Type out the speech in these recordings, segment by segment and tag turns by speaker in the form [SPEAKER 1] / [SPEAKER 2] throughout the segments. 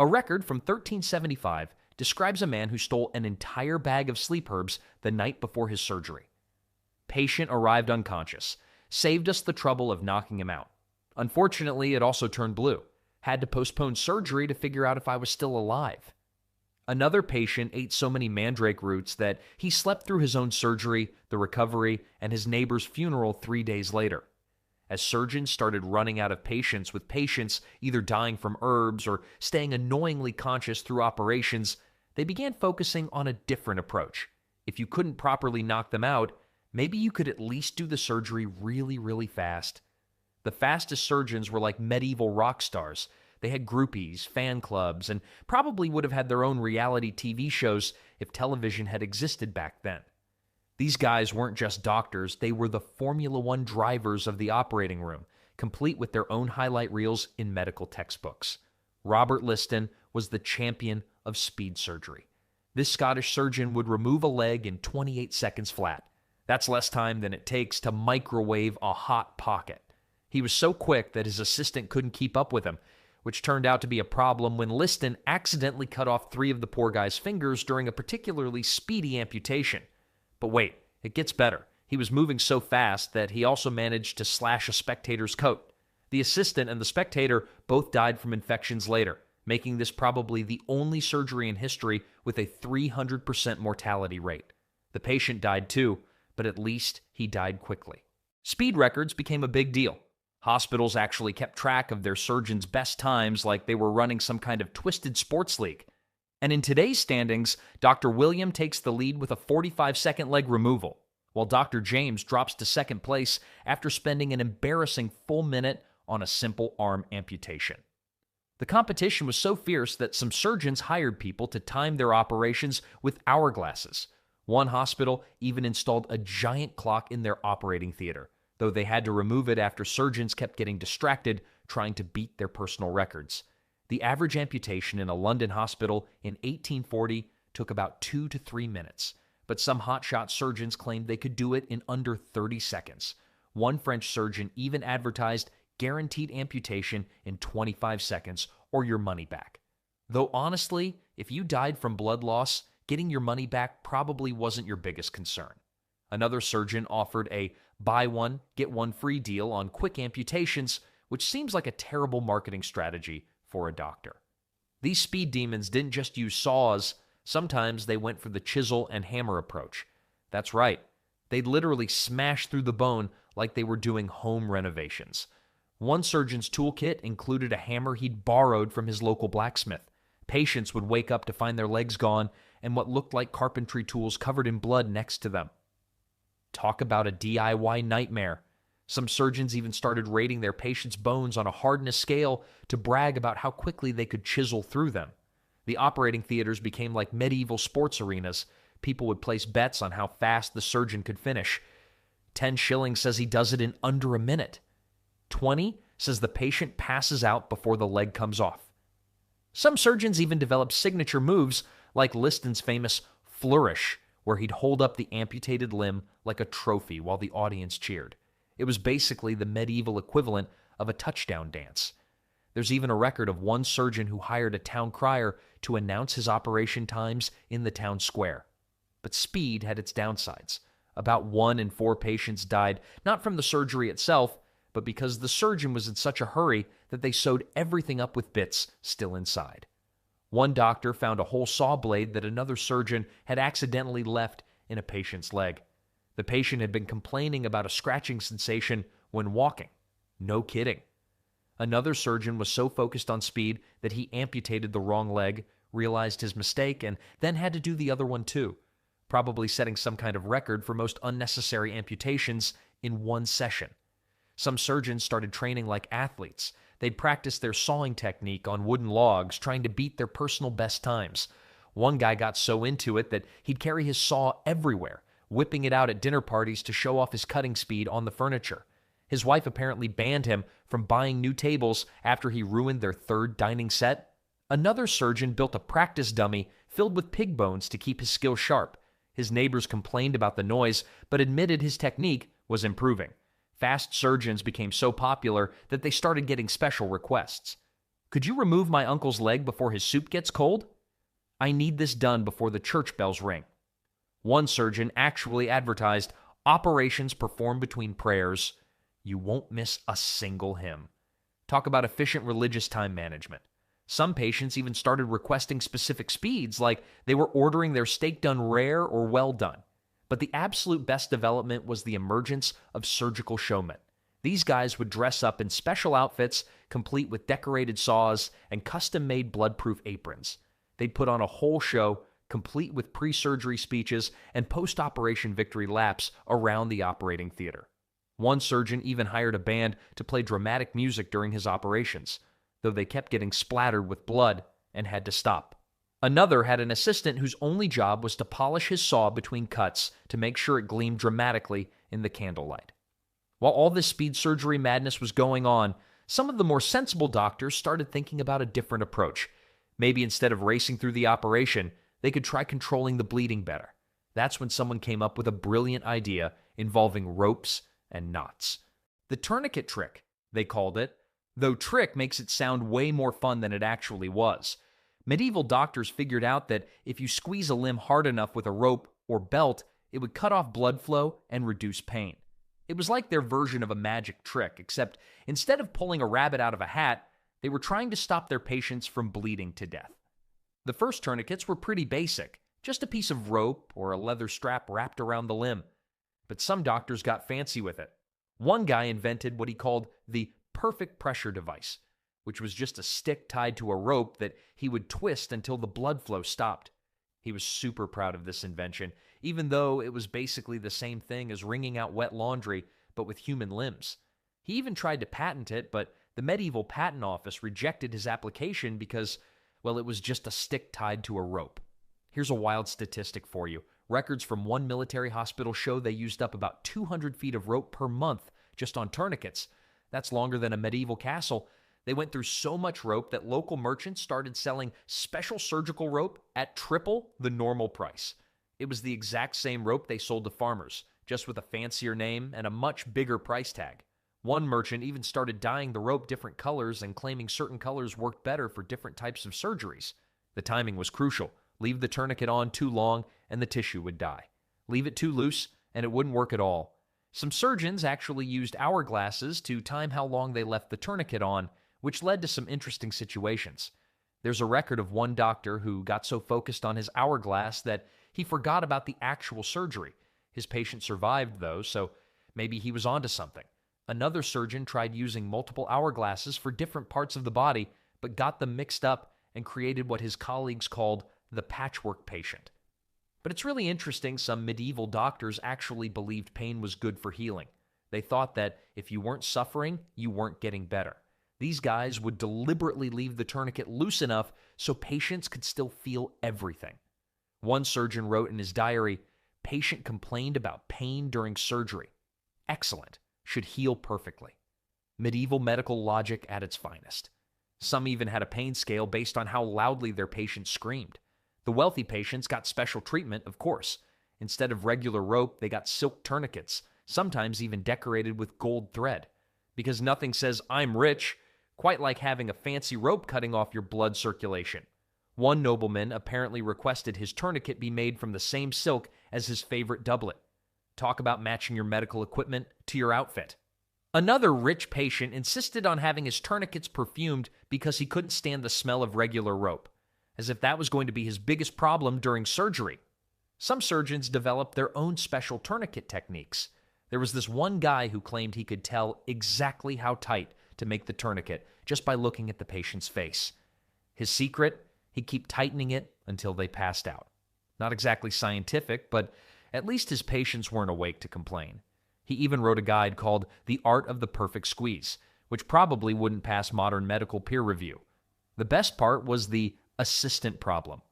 [SPEAKER 1] A record from 1375 describes a man who stole an entire bag of sleep herbs the night before his surgery. Patient arrived unconscious, saved us the trouble of knocking him out. Unfortunately, it also turned blue. Had to postpone surgery to figure out if I was still alive. Another patient ate so many mandrake roots that he slept through his own surgery, the recovery, and his neighbor's funeral 3 days later. As surgeons started running out of patients, with patients either dying from herbs or staying annoyingly conscious through operations, they began focusing on a different approach. If you couldn't properly knock them out, maybe you could at least do the surgery really, really fast. The fastest surgeons were like medieval rock stars. They had groupies, fan clubs, and probably would have had their own reality TV shows if television had existed back then. These guys weren't just doctors, they were the Formula One drivers of the operating room, complete with their own highlight reels in medical textbooks. Robert Liston was the champion of speed surgery. This Scottish surgeon would remove a leg in 28 seconds flat. That's less time than it takes to microwave a hot pocket. He was so quick that his assistant couldn't keep up with him, which turned out to be a problem when Liston accidentally cut off 3 of the poor guy's fingers during a particularly speedy amputation. But wait, it gets better. He was moving so fast that he also managed to slash a spectator's coat. The assistant and the spectator both died from infections later, making this probably the only surgery in history with a 300% mortality rate. The patient died too, but at least he died quickly. Speed records became a big deal. Hospitals actually kept track of their surgeons' best times like they were running some kind of twisted sports league. And in today's standings, Dr. William takes the lead with a 45-second leg removal, while Dr. James drops to second place after spending an embarrassing full minute on a simple arm amputation. The competition was so fierce that some surgeons hired people to time their operations with hourglasses. One hospital even installed a giant clock in their operating theater, though they had to remove it after surgeons kept getting distracted trying to beat their personal records. The average amputation in a London hospital in 1840 took about 2 to 3 minutes, but some hotshot surgeons claimed they could do it in under 30 seconds. One French surgeon even advertised guaranteed amputation in 25 seconds or your money back. Though honestly, if you died from blood loss, getting your money back probably wasn't your biggest concern. Another surgeon offered a buy one, get one free deal on quick amputations, which seems like a terrible marketing strategy for a doctor. These speed demons didn't just use saws, sometimes they went for the chisel and hammer approach. That's right, they'd literally smash through the bone like they were doing home renovations. One surgeon's toolkit included a hammer he'd borrowed from his local blacksmith. Patients would wake up to find their legs gone and what looked like carpentry tools covered in blood next to them. Talk about a DIY nightmare. Some surgeons even started rating their patients' bones on a hardness scale to brag about how quickly they could chisel through them. The operating theaters became like medieval sports arenas. People would place bets on how fast the surgeon could finish. 10 shillings says he does it in under a minute. 20 says the patient passes out before the leg comes off. Some surgeons even developed signature moves like Liston's famous flourish, where he'd hold up the amputated limb like a trophy while the audience cheered. It was basically the medieval equivalent of a touchdown dance. There's even a record of one surgeon who hired a town crier to announce his operation times in the town square. But speed had its downsides. About 1 in 4 patients died, not from the surgery itself, but because the surgeon was in such a hurry that they sewed everything up with bits still inside. One doctor found a whole saw blade that another surgeon had accidentally left in a patient's leg. The patient had been complaining about a scratching sensation when walking. No kidding. Another surgeon was so focused on speed that he amputated the wrong leg, realized his mistake, and then had to do the other one too, probably setting some kind of record for most unnecessary amputations in one session. Some surgeons started training like athletes. They'd practice their sawing technique on wooden logs, trying to beat their personal best times. One guy got so into it that he'd carry his saw everywhere, whipping it out at dinner parties to show off his cutting speed on the furniture. His wife apparently banned him from buying new tables after he ruined their 3rd dining set. Another surgeon built a practice dummy filled with pig bones to keep his skill sharp. His neighbors complained about the noise, but admitted his technique was improving. Fast surgeons became so popular that they started getting special requests. Could you remove my uncle's leg before his soup gets cold? I need this done before the church bells ring. One surgeon actually advertised operations performed between prayers. You won't miss a single hymn. Talk about efficient religious time management. Some patients even started requesting specific speeds, like they were ordering their steak done rare or well done. But the absolute best development was the emergence of surgical showmen. These guys would dress up in special outfits, complete with decorated saws and custom-made blood-proof aprons. They'd put on a whole show, complete with pre-surgery speeches and post-operation victory laps around the operating theater. One surgeon even hired a band to play dramatic music during his operations, though they kept getting splattered with blood and had to stop. Another had an assistant whose only job was to polish his saw between cuts to make sure it gleamed dramatically in the candlelight. While all this speed surgery madness was going on, some of the more sensible doctors started thinking about a different approach. Maybe instead of racing through the operation, they could try controlling the bleeding better. That's when someone came up with a brilliant idea involving ropes and knots. The tourniquet trick, they called it, though trick makes it sound way more fun than it actually was. Medieval doctors figured out that if you squeeze a limb hard enough with a rope or belt, it would cut off blood flow and reduce pain. It was like their version of a magic trick, except instead of pulling a rabbit out of a hat, they were trying to stop their patients from bleeding to death. The first tourniquets were pretty basic, just a piece of rope or a leather strap wrapped around the limb. But some doctors got fancy with it. One guy invented what he called the perfect pressure device, which was just a stick tied to a rope that he would twist until the blood flow stopped. He was super proud of this invention, even though it was basically the same thing as wringing out wet laundry, but with human limbs. He even tried to patent it, but the medieval patent office rejected his application because, well, it was just a stick tied to a rope. Here's a wild statistic for you. Records from one military hospital show they used up about 200 feet of rope per month just on tourniquets. That's longer than a medieval castle. They went through so much rope that local merchants started selling special surgical rope at triple the normal price. It was the exact same rope they sold to farmers, just with a fancier name and a much bigger price tag. One merchant even started dyeing the rope different colors and claiming certain colors worked better for different types of surgeries. The timing was crucial. Leave the tourniquet on too long and the tissue would die. Leave it too loose and it wouldn't work at all. Some surgeons actually used hourglasses to time how long they left the tourniquet on, which led to some interesting situations. There's a record of one doctor who got so focused on his hourglass that he forgot about the actual surgery. His patient survived, though, so maybe he was onto something. Another surgeon tried using multiple hourglasses for different parts of the body, but got them mixed up and created what his colleagues called the patchwork patient. But it's really interesting, some medieval doctors actually believed pain was good for healing. They thought that if you weren't suffering, you weren't getting better. These guys would deliberately leave the tourniquet loose enough so patients could still feel everything. One surgeon wrote in his diary, "Patient complained about pain during surgery. Excellent. Should heal perfectly." Medieval medical logic at its finest. Some even had a pain scale based on how loudly their patients screamed. The wealthy patients got special treatment, of course. Instead of regular rope, they got silk tourniquets, sometimes even decorated with gold thread. Because nothing says, "I'm rich," quite like having a fancy rope cutting off your blood circulation. One nobleman apparently requested his tourniquet be made from the same silk as his favorite doublet. Talk about matching your medical equipment to your outfit. Another rich patient insisted on having his tourniquets perfumed because he couldn't stand the smell of regular rope, as if that was going to be his biggest problem during surgery. Some surgeons developed their own special tourniquet techniques. There was this one guy who claimed he could tell exactly how tight to make the tourniquet just by looking at the patient's face. His secret? He'd keep tightening it until they passed out. Not exactly scientific, but at least his patients weren't awake to complain. He even wrote a guide called The Art of the Perfect Squeeze, which probably wouldn't pass modern medical peer review. The best part was the assistant problem.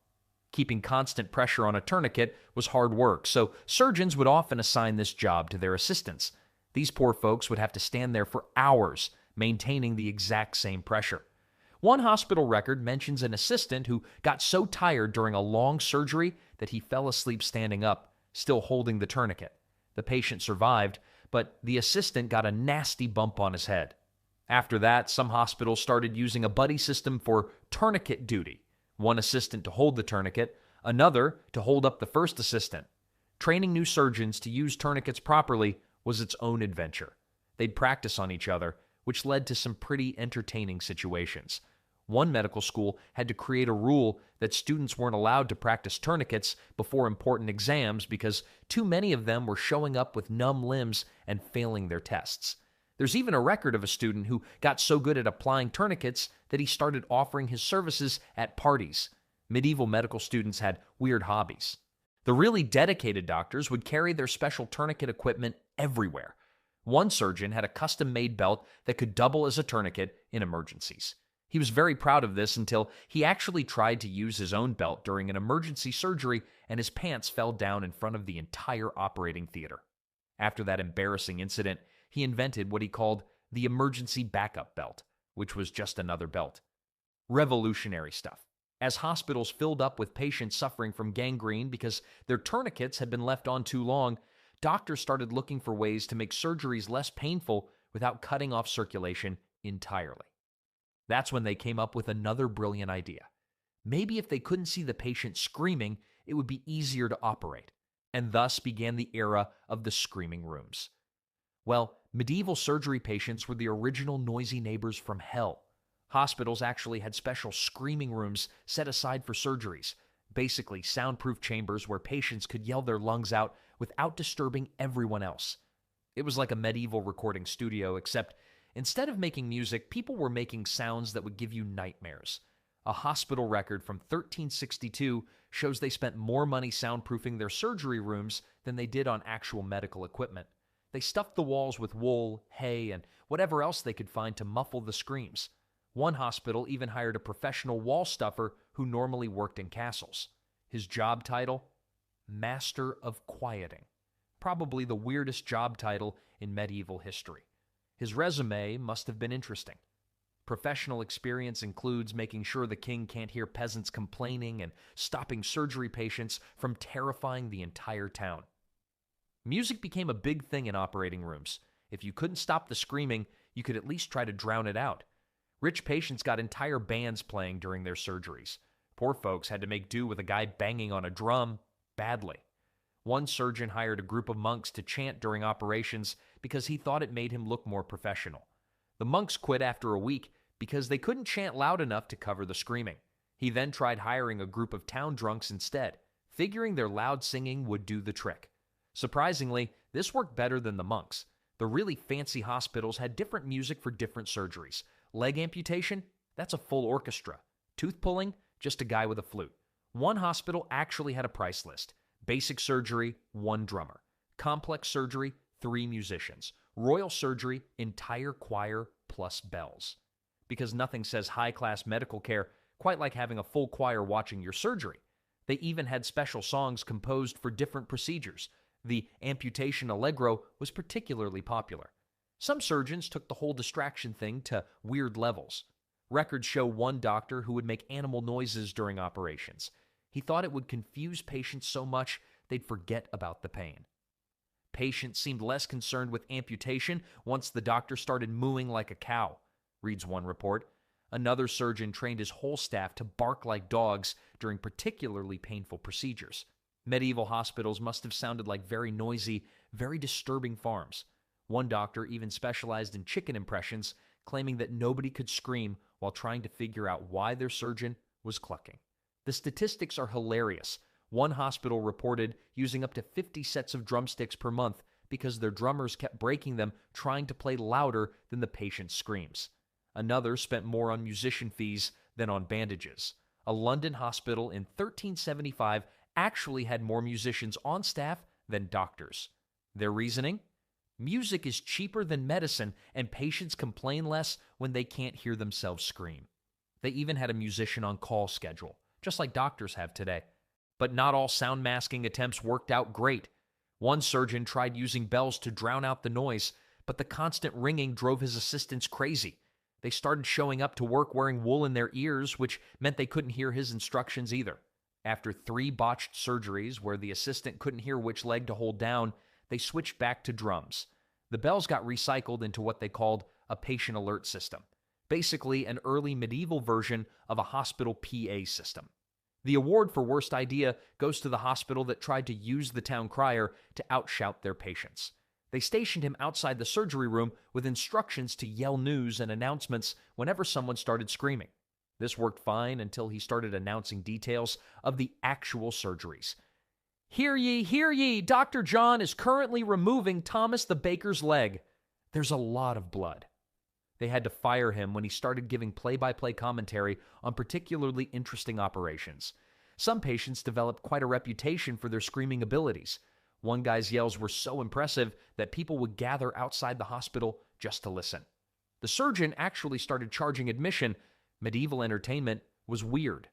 [SPEAKER 1] Keeping constant pressure on a tourniquet was hard work, so surgeons would often assign this job to their assistants. These poor folks would have to stand there for hours, maintaining the exact same pressure. One hospital record mentions an assistant who got so tired during a long surgery that he fell asleep standing up, still holding the tourniquet. The patient survived, but the assistant got a nasty bump on his head. After that, some hospitals started using a buddy system for tourniquet duty. One assistant to hold the tourniquet, another to hold up the first assistant. Training new surgeons to use tourniquets properly was its own adventure. They'd practice on each other, which led to some pretty entertaining situations. One medical school had to create a rule that students weren't allowed to practice tourniquets before important exams because too many of them were showing up with numb limbs and failing their tests. There's even a record of a student who got so good at applying tourniquets that he started offering his services at parties. Medieval medical students had weird hobbies. The really dedicated doctors would carry their special tourniquet equipment everywhere. One surgeon had a custom-made belt that could double as a tourniquet in emergencies. He was very proud of this until he actually tried to use his own belt during an emergency surgery and his pants fell down in front of the entire operating theater. After that embarrassing incident, he invented what he called the emergency backup belt, which was just another belt. Revolutionary stuff. As hospitals filled up with patients suffering from gangrene because their tourniquets had been left on too long, doctors started looking for ways to make surgeries less painful without cutting off circulation entirely. That's when they came up with another brilliant idea. Maybe if they couldn't see the patient screaming, it would be easier to operate. And thus began the era of the screaming rooms. Well, medieval surgery patients were the original noisy neighbors from hell. Hospitals actually had special screaming rooms set aside for surgeries, basically soundproof chambers where patients could yell their lungs out without disturbing everyone else. It was like a medieval recording studio, except instead of making music, people were making sounds that would give you nightmares. A hospital record from 1362 shows they spent more money soundproofing their surgery rooms than they did on actual medical equipment. They stuffed the walls with wool, hay, and whatever else they could find to muffle the screams. One hospital even hired a professional wall stuffer who normally worked in castles. His job title? Master of Quieting. Probably the weirdest job title in medieval history. His resume must have been interesting. Professional experience includes making sure the king can't hear peasants complaining and stopping surgery patients from terrifying the entire town. Music became a big thing in operating rooms. If you couldn't stop the screaming, you could at least try to drown it out. Rich patients got entire bands playing during their surgeries. Poor folks had to make do with a guy banging on a drum badly. One surgeon hired a group of monks to chant during operations because he thought it made him look more professional. The monks quit after a week because they couldn't chant loud enough to cover the screaming. He then tried hiring a group of town drunks instead, figuring their loud singing would do the trick. Surprisingly, this worked better than the monks. The really fancy hospitals had different music for different surgeries. Leg amputation? That's a full orchestra. Tooth pulling? Just a guy with a flute. One hospital actually had a price list. Basic surgery, 1 drummer. Complex surgery, 3 musicians. Royal surgery, entire choir plus bells. Because nothing says high-class medical care quite like having a full choir watching your surgery. They even had special songs composed for different procedures. The amputation allegro was particularly popular. Some surgeons took the whole distraction thing to weird levels. Records show one doctor who would make animal noises during operations. He thought it would confuse patients so much they'd forget about the pain. Patients seemed less concerned with amputation once the doctor started mooing like a cow, reads one report. Another surgeon trained his whole staff to bark like dogs during particularly painful procedures. Medieval hospitals must have sounded like very noisy, very disturbing farms. One doctor even specialized in chicken impressions, claiming that nobody could scream while trying to figure out why their surgeon was clucking. The statistics are hilarious. One hospital reported using up to 50 sets of drumsticks per month because their drummers kept breaking them trying to play louder than the patient's screams. Another spent more on musician fees than on bandages. A London hospital in 1375 actually had more musicians on staff than doctors. Their reasoning? Music is cheaper than medicine, and patients complain less when they can't hear themselves scream. They even had a musician on call schedule, just like doctors have today. But not all sound masking attempts worked out great. One surgeon tried using bells to drown out the noise, but the constant ringing drove his assistants crazy. They started showing up to work wearing wool in their ears, which meant they couldn't hear his instructions either. After 3 botched surgeries where the assistant couldn't hear which leg to hold down, they switched back to drums. The bells got recycled into what they called a patient alert system, basically an early medieval version of a hospital PA system. The award for worst idea goes to the hospital that tried to use the town crier to outshout their patients. They stationed him outside the surgery room with instructions to yell news and announcements whenever someone started screaming. This worked fine until he started announcing details of the actual surgeries. Hear ye, Dr. John is currently removing Thomas the baker's leg. There's a lot of blood. They had to fire him when he started giving play-by-play commentary on particularly interesting operations. Some patients developed quite a reputation for their screaming abilities. One guy's yells were so impressive that people would gather outside the hospital just to listen. The surgeon actually started charging admission. Medieval entertainment was weird.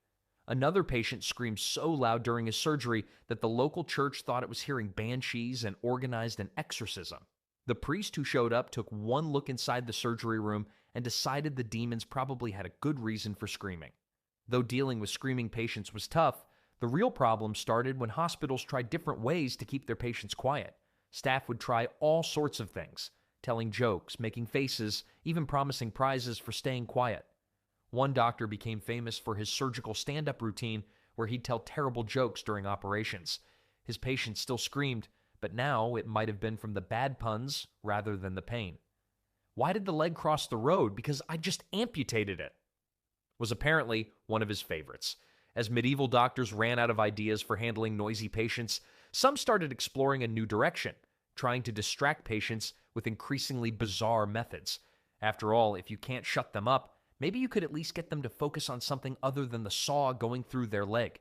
[SPEAKER 1] Another patient screamed so loud during his surgery that the local church thought it was hearing banshees and organized an exorcism. The priest who showed up took one look inside the surgery room and decided the demons probably had a good reason for screaming. Though dealing with screaming patients was tough, the real problem started when hospitals tried different ways to keep their patients quiet. Staff would try all sorts of things, telling jokes, making faces, even promising prizes for staying quiet. One doctor became famous for his surgical stand-up routine where he'd tell terrible jokes during operations. His patients still screamed, but now it might have been from the bad puns rather than the pain. Why did the leg cross the road? Because I just amputated it, was apparently one of his favorites. As medieval doctors ran out of ideas for handling noisy patients, some started exploring a new direction, trying to distract patients with increasingly bizarre methods. After all, if you can't shut them up, maybe you could at least get them to focus on something other than the saw going through their leg.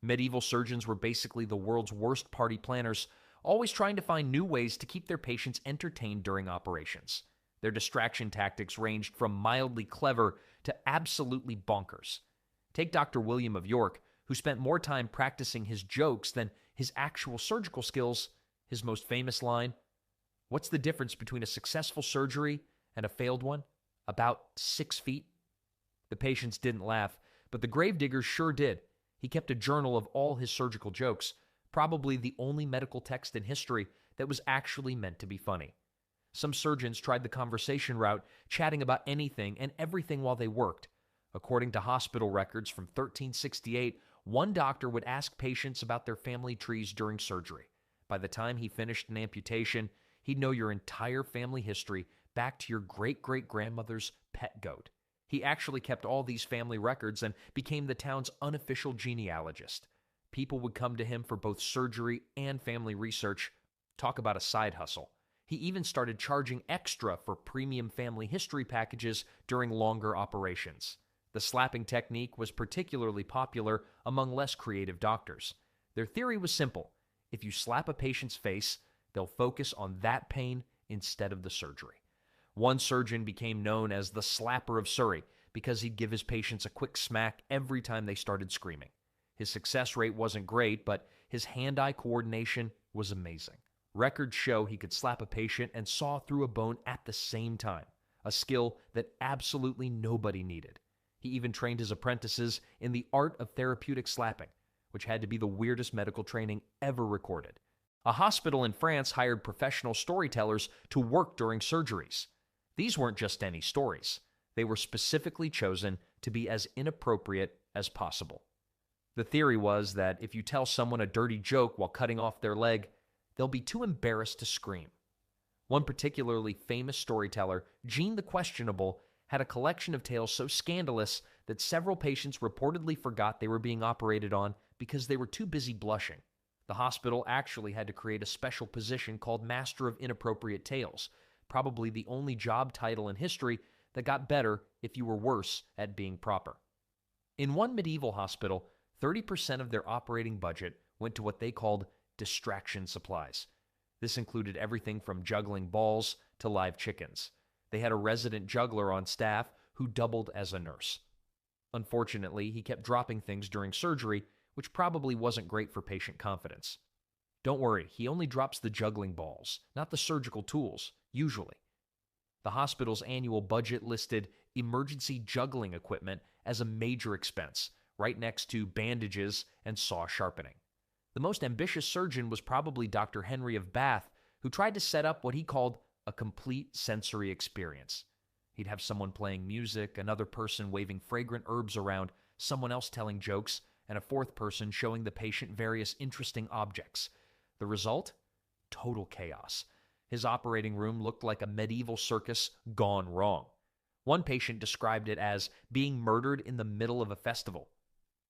[SPEAKER 1] Medieval surgeons were basically the world's worst party planners, always trying to find new ways to keep their patients entertained during operations. Their distraction tactics ranged from mildly clever to absolutely bonkers. Take Dr. William of York, who spent more time practicing his jokes than his actual surgical skills. His most famous line, "What's the difference between a successful surgery and a failed one? About 6 feet." The patients didn't laugh, but the gravediggers sure did. He kept a journal of all his surgical jokes, probably the only medical text in history that was actually meant to be funny. Some surgeons tried the conversation route, chatting about anything and everything while they worked. According to hospital records from 1368, one doctor would ask patients about their family trees during surgery. By the time he finished an amputation, he'd know your entire family history back to your great-great-grandmother's pet goat. He actually kept all these family records and became the town's unofficial genealogist. People would come to him for both surgery and family research. Talk about a side hustle. He even started charging extra for premium family history packages during longer operations. The slapping technique was particularly popular among less creative doctors. Their theory was simple. If you slap a patient's face, they'll focus on that pain instead of the surgery. One surgeon became known as the Slapper of Surrey because he'd give his patients a quick smack every time they started screaming. His success rate wasn't great, but his hand-eye coordination was amazing. Records show he could slap a patient and saw through a bone at the same time, a skill that absolutely nobody needed. He even trained his apprentices in the art of therapeutic slapping, which had to be the weirdest medical training ever recorded. A hospital in France hired professional storytellers to work during surgeries. These weren't just any stories. They were specifically chosen to be as inappropriate as possible. The theory was that if you tell someone a dirty joke while cutting off their leg, they'll be too embarrassed to scream. One particularly famous storyteller, Jean the Questionable, had a collection of tales so scandalous that several patients reportedly forgot they were being operated on because they were too busy blushing. The hospital actually had to create a special position called Master of Inappropriate Tales, probably the only job title in history that got better if you were worse at being proper. In one medieval hospital, 30% of their operating budget went to what they called distraction supplies. This included everything from juggling balls to live chickens. They had a resident juggler on staff who doubled as a nurse. Unfortunately, he kept dropping things during surgery, which probably wasn't great for patient confidence. Don't worry, he only drops the juggling balls, not the surgical tools, usually. The hospital's annual budget listed emergency juggling equipment as a major expense, right next to bandages and saw sharpening. The most ambitious surgeon was probably Dr. Henry of Bath, who tried to set up what he called a complete sensory experience. He'd have someone playing music, another person waving fragrant herbs around, someone else telling jokes, and a fourth person showing the patient various interesting objects. The result? Total chaos. His operating room looked like a medieval circus gone wrong. One patient described it as being murdered in the middle of a festival.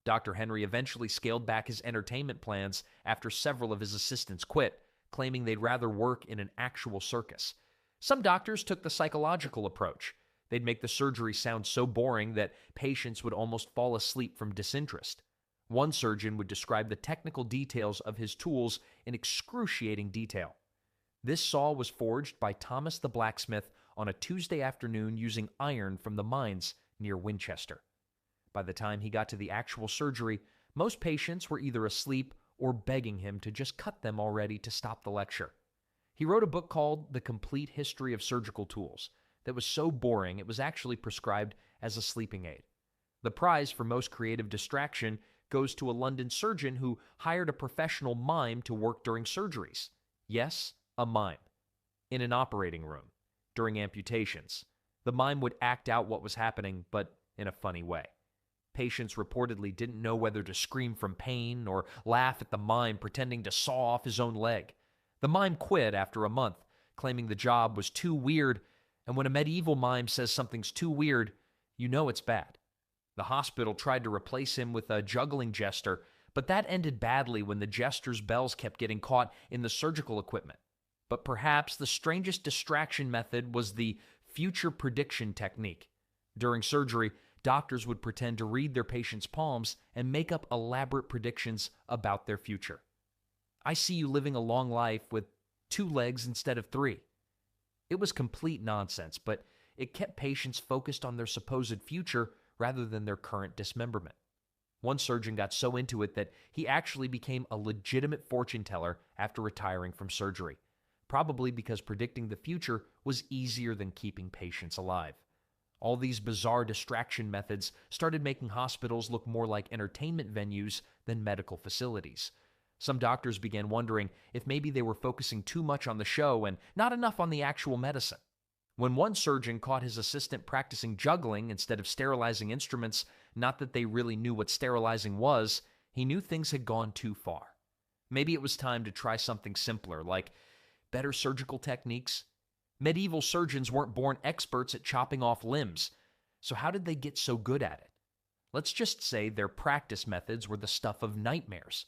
[SPEAKER 1] Dr. Henry eventually scaled back his entertainment plans after several of his assistants quit, claiming they'd rather work in an actual circus. Some doctors took the psychological approach. They'd make the surgery sound so boring that patients would almost fall asleep from disinterest. One surgeon would describe the technical details of his tools in excruciating detail. This saw was forged by Thomas the blacksmith on a Tuesday afternoon using iron from the mines near Winchester. By the time he got to the actual surgery, most patients were either asleep or begging him to just cut them already to stop the lecture. He wrote a book called The Complete History of Surgical Tools that was so boring it was actually prescribed as a sleeping aid. The prize for most creative distraction goes to a London surgeon who hired a professional mime to work during surgeries. Yes, a mime. In an operating room, during amputations. The mime would act out what was happening, but in a funny way. Patients reportedly didn't know whether to scream from pain or laugh at the mime pretending to saw off his own leg. The mime quit after a month, claiming the job was too weird, and when a medieval mime says something's too weird, you know it's bad. The hospital tried to replace him with a juggling jester, but that ended badly when the jester's bells kept getting caught in the surgical equipment. But perhaps the strangest distraction method was the future prediction technique. During surgery, doctors would pretend to read their patients' palms and make up elaborate predictions about their future. I see you living a long life with 2 legs instead of 3. It was complete nonsense, but it kept patients focused on their supposed future rather than their current dismemberment. One surgeon got so into it that he actually became a legitimate fortune teller after retiring from surgery, probably because predicting the future was easier than keeping patients alive. All these bizarre distraction methods started making hospitals look more like entertainment venues than medical facilities. Some doctors began wondering if maybe they were focusing too much on the show and not enough on the actual medicine. When one surgeon caught his assistant practicing juggling instead of sterilizing instruments, not that they really knew what sterilizing was, he knew things had gone too far. Maybe it was time to try something simpler, like better surgical techniques. Medieval surgeons weren't born experts at chopping off limbs, so how did they get so good at it? Let's just say their practice methods were the stuff of nightmares.